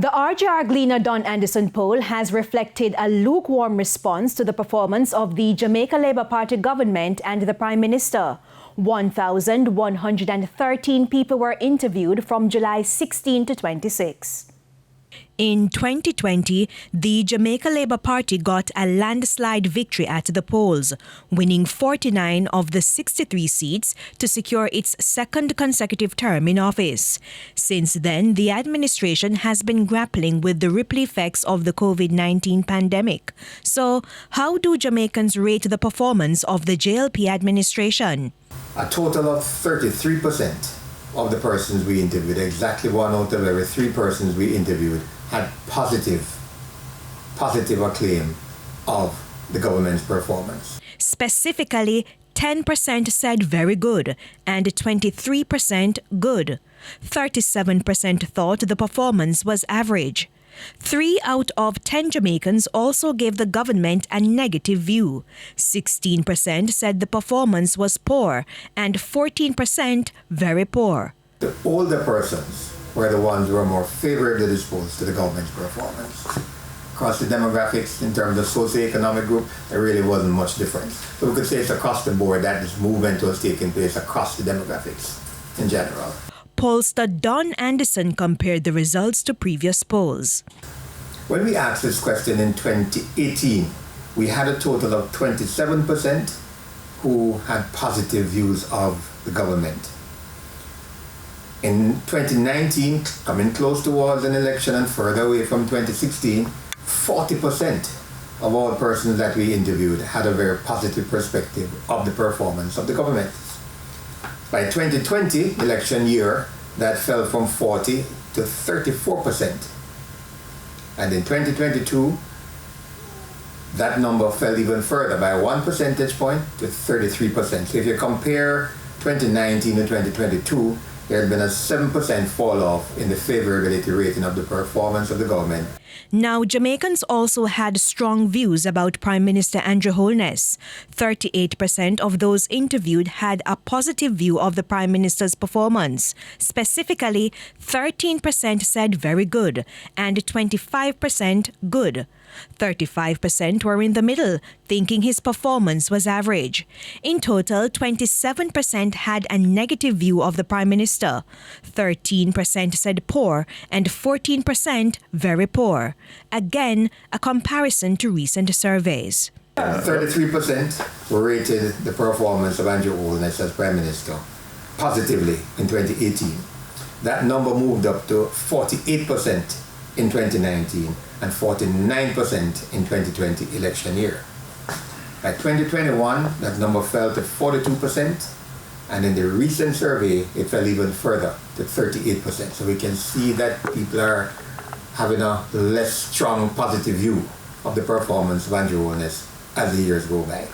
The RJR Gleaner Don Anderson poll has reflected a lukewarm response to the performance of the Jamaica Labour Party government and the Prime Minister. 1,113 people were interviewed from July 16 to 26. In 2020, the Jamaica Labour Party got a landslide victory at the polls, winning 49 of the 63 seats to secure its second consecutive term in office. Since then, the administration has been grappling with the ripple effects of the COVID-19 pandemic. So, how do Jamaicans rate the performance of the JLP administration? A total of 33% of the persons we interviewed, exactly 1 out of every 3 persons we interviewed, had positive acclaim of the government's performance. Specifically, 10% said very good and 23% good. 37% thought the performance was average. 3 out of 10 Jamaicans also gave the government a negative view. 16% said the performance was poor and 14% very poor. The older persons were the ones who were more favorably disposed to the government's performance. Across the demographics, in terms of socioeconomic group, there really wasn't much difference. So we could say it's across the board that this movement was taking place across the demographics in general. Pollster Don Anderson compared the results to previous polls. When we asked this question in 2018, we had a total of 27% who had positive views of the government. In 2019, coming close towards an election and further away from 2016, 40% of all persons that we interviewed had a very positive perspective of the performance of the government. By 2020 election year, that fell from 40 to 34%. And in 2022, that number fell even further by 1 percentage point to 33%. So if you compare 2019 to 2022, there has been a 7% fall off in the favorability rating of the performance of the government. Now, Jamaicans also had strong views about Prime Minister Andrew Holness. 38% of those interviewed had a positive view of the Prime Minister's performance. Specifically, 13% said very good and 25% good. 35% were in the middle, thinking his performance was average. In total, 27% had a negative view of the Prime Minister. 13% said poor and 14% very poor. Again, a comparison to recent surveys. 33% rated the performance of Andrew Holness as Prime Minister positively in 2018. That number moved up to 48% in 2019 and 49% in 2020 election year. By 2021, that number fell to 42%, and in the recent survey, it fell even further to 38%. So we can see that people are having a less strong positive view of the performance of Andrew Holness as the years go by.